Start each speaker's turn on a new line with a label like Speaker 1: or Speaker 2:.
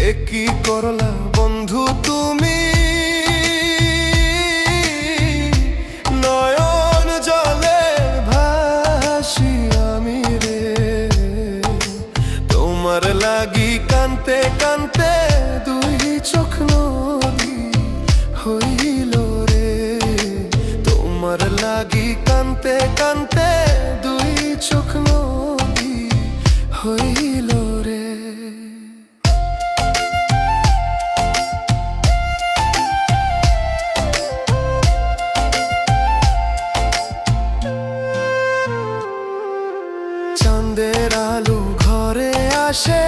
Speaker 1: কি করলা বন্ধু তুমি, নয়ন জলে ভাসি আমি রে। তোমার লাগি কানতে কানতে দুই চোখ নদী হইল রে। তোমার লাগি কানতে কানতে দুই চোখ নদী হইল রে। চাঁদের আলো ঘরে আসে,